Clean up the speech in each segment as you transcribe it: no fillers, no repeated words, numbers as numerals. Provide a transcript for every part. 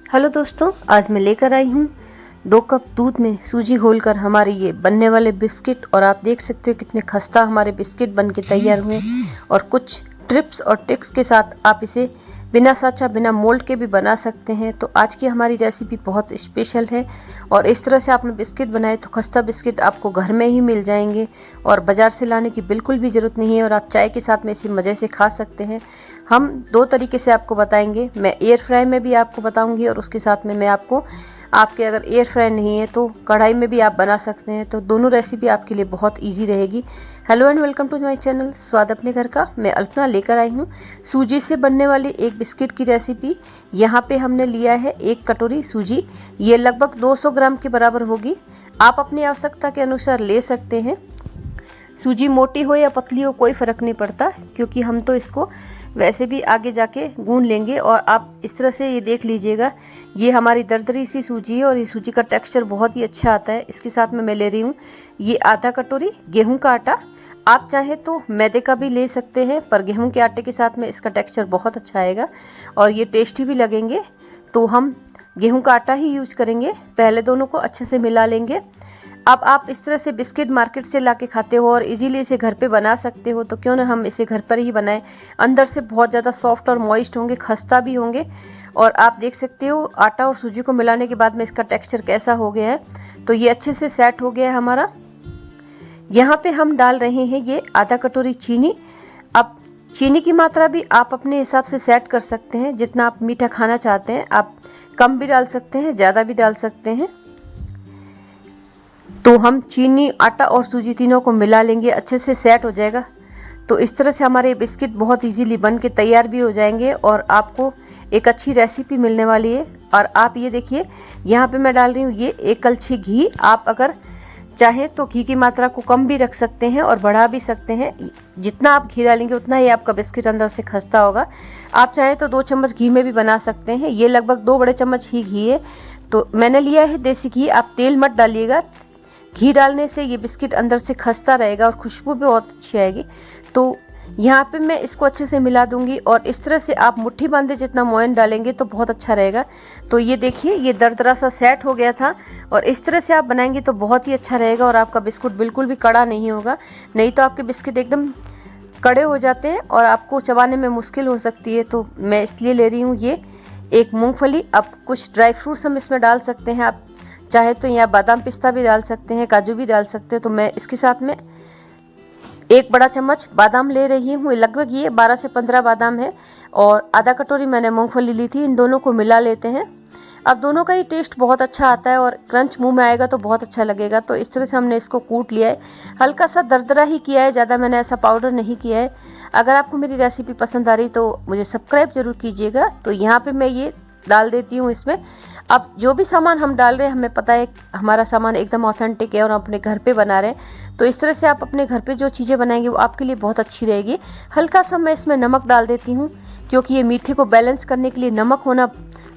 Hello दोस्तों, आज मैं लेकर आई हूँ 2 कप दूध में सूजी घोलकर हमारे ये बनने वाले बिस्किट। और आप देख सकते हो कितने खस्ता हमारे बिस्किट बन के तैयार हुए और कुछ ट्रिप्स और ट्रिक्स के साथ आप इसे बिना साँचा बिना मोल्ड के भी बना सकते हैं। तो आज की हमारी रेसिपी बहुत स्पेशल है और इस तरह से आपने बिस्किट बनाए तो खस्ता बिस्किट आपको घर में ही मिल जाएंगे और बाज़ार से लाने की बिल्कुल भी ज़रूरत नहीं है और आप चाय के साथ में इसे मज़े से खा सकते हैं। हम 2 तरीके से आपको बताएंगे, मैं एयर फ्राई में भी आपको बताऊंगी और उसके साथ में मैं आपको आपके अगर एयर फ्राई नहीं है तो कढ़ाई में भी आप बना सकते हैं। तो दोनों रेसिपी आपके लिए बहुत इजी रहेगी। Hello and welcome to my channel स्वाद अपने घर का। मैं अल्पना लेकर आई हूँ सूजी से बनने वाली एक बिस्किट की रेसिपी। यहाँ पे हमने लिया है 1 कटोरी सूजी, ये लगभग 200 ग्राम के बराबर होगी। आप अपनी आवश्यकता के अनुसार ले सकते हैं। सूजी मोटी हो या पतली हो कोई फ़र्क नहीं पड़ता, क्योंकि हम तो इसको वैसे भी आगे जाके गूंद लेंगे। और आप इस तरह से ये देख लीजिएगा, ये हमारी दरदरी सी सूजी है और ये सूजी का टेक्सचर बहुत ही अच्छा आता है। इसके साथ में मैं ले रही हूँ ये आधा कटोरी गेहूं का आटा। आप चाहे तो मैदे का भी ले सकते हैं, पर गेहूं के आटे के साथ में इसका टेक्सचर बहुत अच्छा आएगा और ये टेस्टी भी लगेंगे। तो हम गेहूं का आटा ही यूज करेंगे। पहले दोनों को अच्छे से मिला लेंगे। अब आप इस तरह से बिस्किट मार्केट से लाके खाते हो और इजीली इसे घर पे बना सकते हो, तो क्यों ना हम इसे घर पर ही बनाएं। अंदर से बहुत ज़्यादा सॉफ्ट और मॉइस्ट होंगे, खस्ता भी होंगे। और आप देख सकते हो आटा और सूजी को मिलाने के बाद में इसका टेक्सचर कैसा हो गया है। तो ये अच्छे से सेट हो गया है हमारा। यहाँ पे हम डाल रहे हैं ये आधा कटोरी चीनी। अब चीनी की मात्रा भी आप अपने हिसाब से सेट कर सकते हैं, जितना आप मीठा खाना चाहते हैं। आप कम भी डाल सकते हैं, ज़्यादा भी डाल सकते हैं। तो हम चीनी, आटा और सूजी तीनों को मिला लेंगे, अच्छे से सेट हो जाएगा। तो इस तरह से हमारे बिस्किट बहुत इजीली बन के तैयार भी हो जाएंगे और आपको एक अच्छी रेसिपी मिलने वाली है। और आप ये देखिए, यहाँ पे मैं डाल रही हूँ ये 1 कलछी घी। आप अगर चाहें तो घी की मात्रा को कम भी रख सकते हैं और बढ़ा भी सकते हैं। जितना आप घी डालेंगे उतना ही आपका बिस्किट अंदर से खस्ता होगा। आप चाहें तो 2 चम्मच घी में भी बना सकते हैं। ये लगभग 2 बड़े चम्मच ही घी है, तो मैंने लिया है देसी घी। आप तेल मत डालिएगा, घी डालने से ये बिस्किट अंदर से खस्ता रहेगा और खुशबू भी बहुत अच्छी आएगी। तो यहाँ पे मैं इसको अच्छे से मिला दूंगी और इस तरह से आप मुट्ठी बांधे जितना मोयन डालेंगे तो बहुत अच्छा रहेगा। तो ये देखिए, ये दरदरा सा सेट हो गया था और इस तरह से आप बनाएंगे तो बहुत ही अच्छा रहेगा और आपका बिस्कुट बिल्कुल भी कड़ा नहीं होगा। नहीं तो आपके बिस्किट एकदम कड़े हो जाते हैं और आपको चबाने में मुश्किल हो सकती है। तो मैं इसलिए ले रही हूँ ये 1 मूँगफली। अब कुछ ड्राई फ्रूट्स हम इसमें डाल सकते हैं। आप चाहे तो यहाँ बादाम पिस्ता भी डाल सकते हैं, काजू भी डाल सकते हैं। तो मैं इसके साथ में 1 बड़ा चम्मच बादाम ले रही हूँ। लगभग ये 12 से 15 बादाम है और आधा कटोरी मैंने मूंगफली ली थी। इन दोनों को मिला लेते हैं। अब दोनों का ही टेस्ट बहुत अच्छा आता है और क्रंच मुंह में आएगा तो बहुत अच्छा लगेगा। तो इस तरह से हमने इसको कूट लिया है, हल्का सा दरदरा ही किया है, ज़्यादा मैंने ऐसा पाउडर नहीं किया है। अगर आपको मेरी रेसिपी पसंद आ रही तो मुझे सब्सक्राइब जरूर कीजिएगा। तो यहाँ पर मैं ये डाल देती हूँ इसमें। अब जो भी सामान हम डाल रहे हैं, हमें पता है हमारा सामान एकदम ऑथेंटिक है और हम अपने घर पे बना रहे हैं। तो इस तरह से आप अपने घर पे जो चीज़ें बनाएंगे वो आपके लिए बहुत अच्छी रहेगी। हल्का सा मैं इसमें नमक डाल देती हूँ, क्योंकि ये मीठे को बैलेंस करने के लिए नमक होना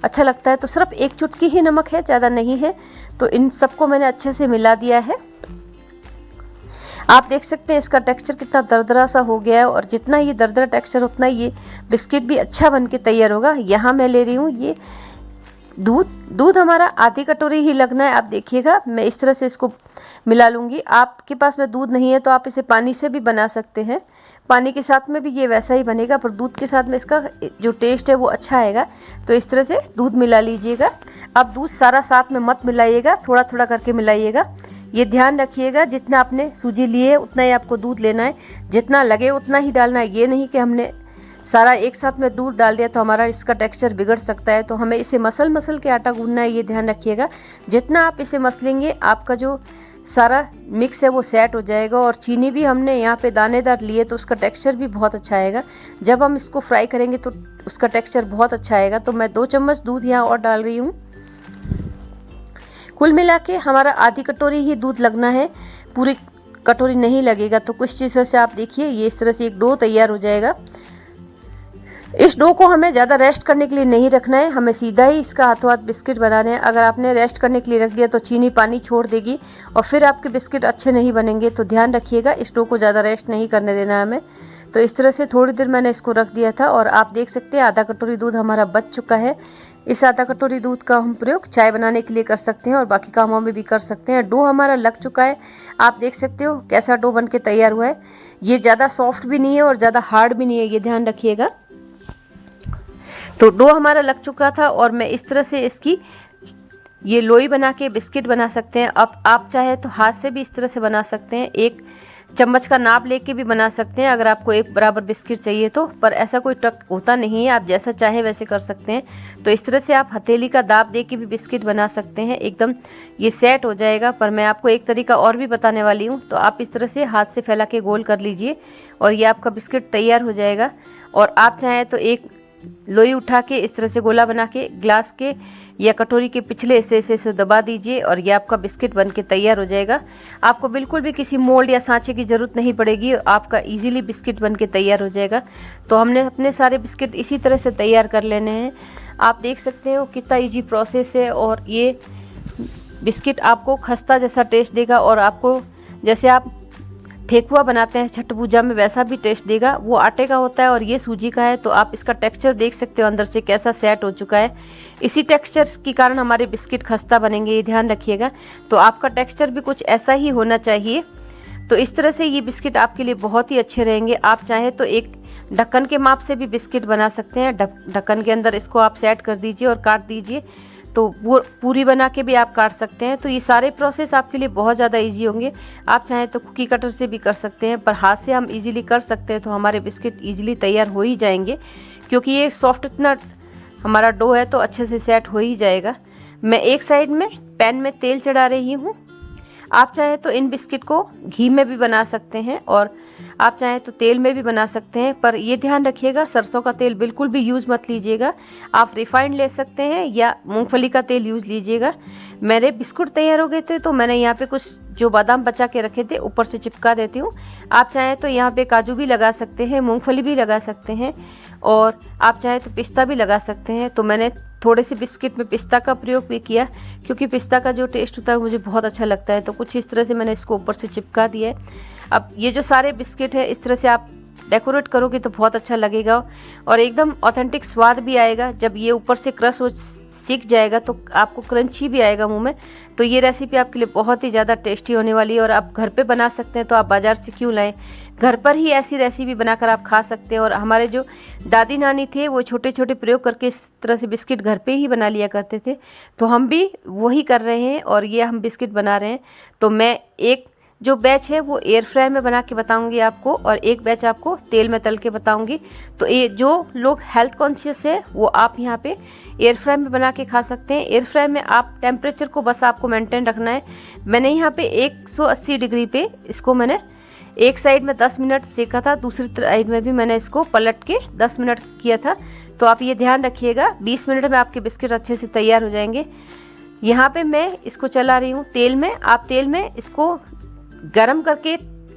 अच्छा लगता है। तो सिर्फ 1 चुटकी ही नमक है, ज़्यादा नहीं है। तो इन सबको मैंने अच्छे से मिला दिया है। आप देख सकते हैं इसका टेक्सचर कितना दरदरा सा हो गया है और जितना ये दरदरा टेक्सचर उतना ये बिस्किट भी अच्छा बन के तैयार होगा। यहाँ मैं ले रही हूँ ये दूध हमारा आधी कटोरी ही लगना है। आप देखिएगा, मैं इस तरह से इसको मिला लूँगी। आपके पास में दूध नहीं है तो आप इसे पानी से भी बना सकते हैं। पानी के साथ में भी ये वैसा ही बनेगा, पर दूध के साथ में इसका जो टेस्ट है वो अच्छा आएगा। तो इस तरह से दूध मिला लीजिएगा। अब दूध सारा साथ में मत मिलाइएगा, थोड़ा थोड़ा करके मिलाइएगा। ये ध्यान रखिएगा, जितना आपने सूजी लिए है उतना ही आपको दूध लेना है, जितना लगे उतना ही डालना है। ये नहीं कि हमने सारा एक साथ में दूध डाल दिया तो हमारा इसका टेक्सचर बिगड़ सकता है। तो हमें इसे मसल के आटा गूंदना है, ये ध्यान रखिएगा। जितना आप इसे मसलेंगे आपका जो सारा मिक्स है वो सेट हो जाएगा। और चीनी भी हमने यहाँ पे दानेदार लिए तो उसका टेक्सचर भी बहुत अच्छा आएगा। जब हम इसको फ्राई करेंगे तो उसका टेक्सचर बहुत अच्छा आएगा। तो मैं 2 चम्मच दूध यहाँ और डाल रही हूँ। कुल मिला के हमारा आधी कटोरी ही दूध लगना है, पूरी कटोरी नहीं लगेगा। तो कुछ इस तरह से आप देखिए, ये इस तरह से एक डो तैयार हो जाएगा। इस डो को हमें ज़्यादा रेस्ट करने के लिए नहीं रखना है, हमें सीधा ही इसका हाथों हाथ बिस्किट बनाने हैं। अगर आपने रेस्ट करने के लिए रख दिया तो चीनी पानी छोड़ देगी और फिर आपके बिस्किट अच्छे नहीं बनेंगे। तो ध्यान रखिएगा, इस डो को ज़्यादा रेस्ट नहीं करने देना है हमें। तो इस तरह से थोड़ी देर मैंने इसको रख दिया था और आप देख सकते हैं आधा कटोरी दूध हमारा बच चुका है। इस आधा कटोरी दूध का हम प्रयोग चाय बनाने के लिए कर सकते हैं और बाकी कामों में भी कर सकते हैं। डो हमारा लग चुका है, आप देख सकते हो कैसा डो बन के तैयार हुआ है। ये ज़्यादा सॉफ्ट भी नहीं है और ज़्यादा हार्ड भी नहीं है, ये ध्यान रखिएगा। तो डो हमारा लग चुका था और मैं इस तरह से इसकी ये लोई बना के बिस्किट बना सकते हैं। अब आप चाहे तो हाथ से भी इस तरह से बना सकते हैं, एक चम्मच का नाप लेके भी बना सकते हैं अगर आपको एक बराबर बिस्किट चाहिए तो, पर ऐसा कोई ट्रक होता नहीं है, आप जैसा चाहे वैसे कर सकते हैं। तो इस तरह से आप हथेली का दाब दे के भी बिस्किट बना सकते हैं, एकदम ये सेट हो जाएगा। पर मैं आपको एक तरीका और भी बताने वाली हूँ। तो आप इस तरह से हाथ से फैला के गोल कर लीजिए और ये आपका बिस्किट तैयार हो जाएगा। और आप चाहें तो एक लोई उठा के इस तरह से गोला बना के ग्लास के या कटोरी के पिछले हिस्से से दबा दीजिए और ये आपका बिस्किट बन के तैयार हो जाएगा। आपको बिल्कुल भी किसी मोल्ड या सांचे की ज़रूरत नहीं पड़ेगी, आपका इजीली बिस्किट बन के तैयार हो जाएगा। तो हमने अपने सारे बिस्किट इसी तरह से तैयार कर लेने हैं। आप देख सकते हो कितना ईजी प्रोसेस है और ये बिस्किट आपको खस्ता जैसा टेस्ट देगा और आपको जैसे आप ठेकुआ बनाते हैं छठ पूजा में वैसा भी टेस्ट देगा। वो आटे का होता है और ये सूजी का है। तो आप इसका टेक्सचर देख सकते हो अंदर से कैसा सेट हो चुका है। इसी टेक्सचर के कारण हमारे बिस्किट खस्ता बनेंगे, ये ध्यान रखिएगा। तो आपका टेक्सचर भी कुछ ऐसा ही होना चाहिए। तो इस तरह से ये बिस्किट आपके लिए बहुत ही अच्छे रहेंगे। आप चाहें तो एक ढक्कन के माप से भी बिस्किट बना सकते हैं। ढक्कन के अंदर इसको आप सेट कर दीजिए और काट दीजिए, तो वो पूरी बना के भी आप काट सकते हैं। तो ये सारे प्रोसेस आपके लिए बहुत ज़्यादा इजी होंगे। आप चाहें तो कुकी कटर से भी कर सकते हैं, पर हाथ से हम इजीली कर सकते हैं तो हमारे बिस्किट इजीली तैयार हो ही जाएंगे, क्योंकि ये सॉफ्ट इतना हमारा डो है तो अच्छे से सेट हो ही जाएगा। मैं एक साइड में पैन में तेल चढ़ा रही हूँ। आप चाहें तो इन बिस्किट को घी में भी बना सकते हैं और आप चाहें तो तेल में भी बना सकते हैं, पर ये ध्यान रखिएगा सरसों का तेल बिल्कुल भी यूज़ मत लीजिएगा। आप रिफाइंड ले सकते हैं या मूंगफली का तेल यूज़ लीजिएगा। मेरे बिस्कुट तैयार हो गए थे तो मैंने यहाँ पे कुछ जो बादाम बचा के रखे थे ऊपर से चिपका देती हूँ। आप चाहें तो यहाँ पे काजू भी लगा सकते हैं, मूंगफली भी लगा सकते हैं और आप चाहें तो पिस्ता भी लगा सकते हैं। तो मैंने थोड़े से बिस्किट में पिस्ता का प्रयोग भी किया, क्योंकि पिस्ता का जो टेस्ट होता है मुझे बहुत अच्छा लगता है। तो कुछ इस तरह से मैंने इसको ऊपर से चिपका दिया है। अब ये जो सारे बिस्किट है इस तरह से आप डेकोरेट करोगे तो बहुत अच्छा लगेगा और एकदम ऑथेंटिक स्वाद भी आएगा। जब ये ऊपर से क्रश हो सीख जाएगा तो आपको क्रंची भी आएगा मुंह में। तो ये रेसिपी आपके लिए बहुत ही ज़्यादा टेस्टी होने वाली है और आप घर पे बना सकते हैं। तो आप बाज़ार से क्यों लाएं, घर पर ही ऐसी रेसिपी बनाकर आप खा सकते हैं। और हमारे जो दादी नानी थे वो छोटे छोटे प्रयोग करके इस तरह से बिस्किट घर पे ही बना लिया करते थे। तो हम भी वही कर रहे हैं और ये हम बिस्किट बना रहे हैं। तो मैं एक जो बैच है वो एयर फ्रायर में बना के बताऊंगी आपको और एक बैच आपको तेल में तल के बताऊंगी। तो ये जो लोग हेल्थ कॉन्शियस है वो आप यहाँ पे एयर फ्रायर में बना के खा सकते हैं। एयर फ्रायर में आप टेम्परेचर को बस आपको मेंटेन रखना है। मैंने यहाँ पे 180 डिग्री पे इसको मैंने एक साइड में 10 मिनट सेका था, दूसरी साइड में भी मैंने इसको पलट के 10 मिनट किया था। तो आप ये ध्यान रखिएगा 20 मिनट में आपके बिस्किट अच्छे से तैयार हो जाएंगे। यहाँ पे मैं इसको चला रही हूँ तेल में। आप तेल में इसको गरम करके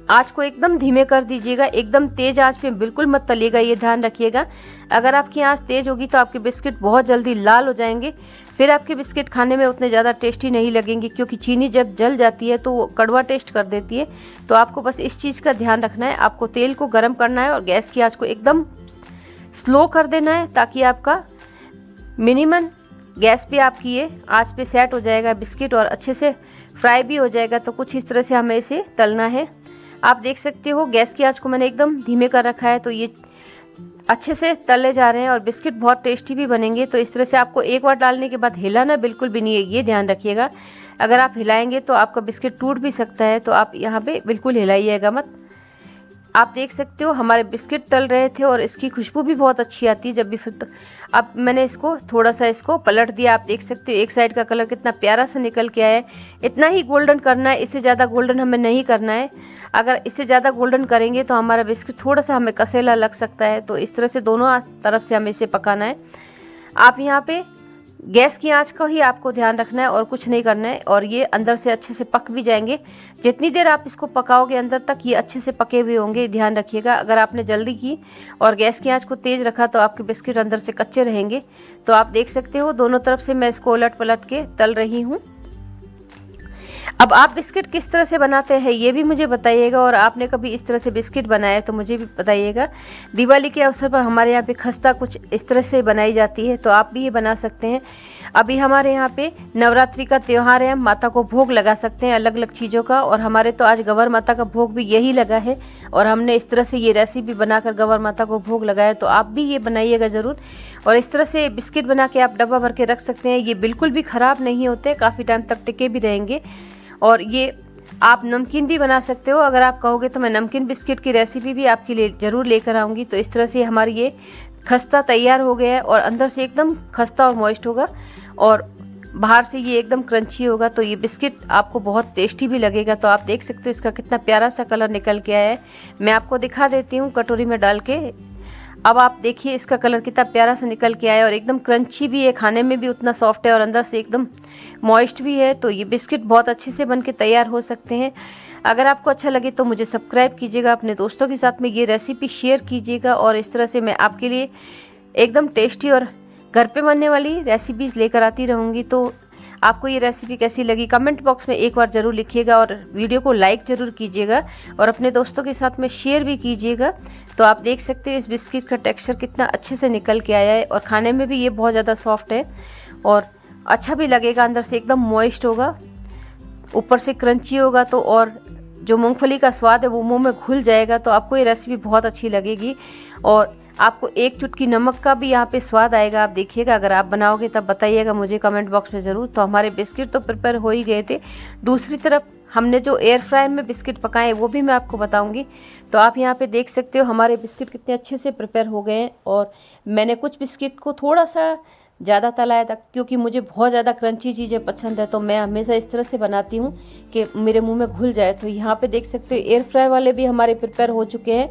आंच को एकदम धीमे कर दीजिएगा, एकदम तेज आंच पे बिल्कुल मत तलिएगा, ये ध्यान रखिएगा। अगर आपकी आंच तेज होगी तो आपके बिस्किट बहुत जल्दी लाल हो जाएंगे, फिर आपके बिस्किट खाने में उतने ज़्यादा टेस्टी नहीं लगेंगे, क्योंकि चीनी जब जल जाती है तो वो कड़वा टेस्ट कर देती है। तो आपको बस इस चीज़ का ध्यान रखना है, आपको तेल को गर्म करना है और गैस की आंच को एकदम स्लो कर देना है, ताकि आपका मिनिमम गैस पे आपकी ये आंच पे सेट हो जाएगा बिस्किट और अच्छे से फ्राई भी हो जाएगा। तो कुछ इस तरह से हमें इसे तलना है। आप देख सकते हो गैस की आंच को मैंने एकदम धीमे कर रखा है, तो ये अच्छे से तले जा रहे हैं और बिस्किट बहुत टेस्टी भी बनेंगे। तो इस तरह से आपको एक बार डालने के बाद हिलाना बिल्कुल भी नहीं है, ये ध्यान रखिएगा। अगर आप हिलाएंगे तो आपका बिस्किट टूट भी सकता है, तो आप यहाँ पे बिल्कुल हिलाइएगा मत। आप देख सकते हो हमारे बिस्किट तल रहे थे और इसकी खुशबू भी बहुत अच्छी आती है जब भी फिर। अब मैंने इसको थोड़ा सा इसको पलट दिया। आप देख सकते हो एक साइड का कलर कितना प्यारा सा निकल के आया है। इतना ही गोल्डन करना है, इससे ज़्यादा गोल्डन हमें नहीं करना है। अगर इससे ज़्यादा गोल्डन करेंगे तो हमारा बिस्किट थोड़ा सा हमें कसेला लग सकता है। तो इस तरह से दोनों तरफ से हमें इसे पकाना है। आप यहाँ पे गैस की आंच का ही आपको ध्यान रखना है और कुछ नहीं करना है, और ये अंदर से अच्छे से पक भी जाएंगे। जितनी देर आप इसको पकाओगे अंदर तक ये अच्छे से पके हुए होंगे, ध्यान रखिएगा। अगर आपने जल्दी की और गैस की आंच को तेज़ रखा तो आपके बिस्किट अंदर से कच्चे रहेंगे। तो आप देख सकते हो दोनों तरफ से मैं इसको उलट पलट के तल रही हूँ। अब आप बिस्किट किस तरह से बनाते हैं ये भी मुझे बताइएगा, और आपने कभी इस तरह से बिस्किट बनाए तो मुझे भी बताइएगा। दिवाली के अवसर पर हमारे यहाँ पे खस्ता कुछ इस तरह से बनाई जाती है, तो आप भी ये बना सकते हैं। अभी हमारे यहाँ पे नवरात्रि का त्यौहार है, हम माता को भोग लगा सकते हैं अलग अलग चीज़ों का, और हमारे तो आज गौर माता का भोग भी यही लगा है, और हमने इस तरह से ये रेसिपी बनाकर गौर माता को भोग लगाया। तो आप भी ये बनाइएगा ज़रूर, और इस तरह से बिस्किट बना के आप डब्बा भर के रख सकते हैं। ये बिल्कुल भी ख़राब नहीं होते, काफ़ी टाइम तक टिके भी रहेंगे। और ये आप नमकीन भी बना सकते हो, अगर आप कहोगे तो मैं नमकीन बिस्किट की रेसिपी भी आपके लिए ज़रूर लेकर आऊँगी। तो इस तरह से हमारी ये खस्ता तैयार हो गया है, और अंदर से एकदम खस्ता और मॉइस्ट होगा, और बाहर से ये एकदम क्रंची होगा। तो ये बिस्किट आपको बहुत टेस्टी भी लगेगा। तो आप देख सकते हो इसका कितना प्यारा सा कलर निकल के आया है। मैं आपको दिखा देती हूँ कटोरी में डाल के। अब आप देखिए इसका कलर कितना प्यारा सा निकल के आया, और एकदम क्रंची भी है, खाने में भी उतना सॉफ्ट है, और अंदर से एकदम मॉइस्ट भी है। तो ये बिस्किट बहुत अच्छे से बन के तैयार हो सकते हैं। अगर आपको अच्छा लगे तो मुझे सब्सक्राइब कीजिएगा, अपने दोस्तों के साथ में ये रेसिपी शेयर कीजिएगा, और इस तरह से मैं आपके लिए एकदम टेस्टी और घर पे बनने वाली रेसिपीज़ लेकर आती रहूँगी। तो आपको ये रेसिपी कैसी लगी कमेंट बॉक्स में एक बार ज़रूर लिखिएगा, और वीडियो को लाइक ज़रूर कीजिएगा, और अपने दोस्तों के साथ में शेयर भी कीजिएगा। तो आप देख सकते हो इस बिस्किट का टेक्सचर कितना अच्छे से निकल के आया है, और खाने में भी ये बहुत ज़्यादा सॉफ्ट है, और अच्छा भी लगेगा। अंदर से एकदम मॉइस्ट होगा, ऊपर से क्रंची होगा, तो और जो मूंगफली का स्वाद है वो मुंह में घुल जाएगा। तो आपको ये रेसिपी बहुत अच्छी लगेगी, और आपको एक चुटकी नमक का भी यहाँ पे स्वाद आएगा। आप देखिएगा, अगर आप बनाओगे तब बताइएगा मुझे कमेंट बॉक्स में ज़रूर। तो हमारे बिस्किट तो प्रिपेयर हो ही गए थे। दूसरी तरफ हमने जो एयर फ्राई में बिस्किट पकाए वो भी मैं आपको बताऊंगी। तो आप यहाँ पे देख सकते हो हमारे बिस्किट कितने अच्छे से प्रिपेयर हो गए हैं, और मैंने कुछ बिस्किट को थोड़ा सा ज़्यादा तलाया था, क्योंकि मुझे बहुत ज़्यादा क्रंची चीज़ें पसंद है। तो मैं हमेशा इस तरह से बनाती हूँ कि मेरे मुंह में घुल जाए। तो यहाँ पे देख सकते हो एयर फ्राई वाले भी हमारे प्रिपेयर हो चुके हैं।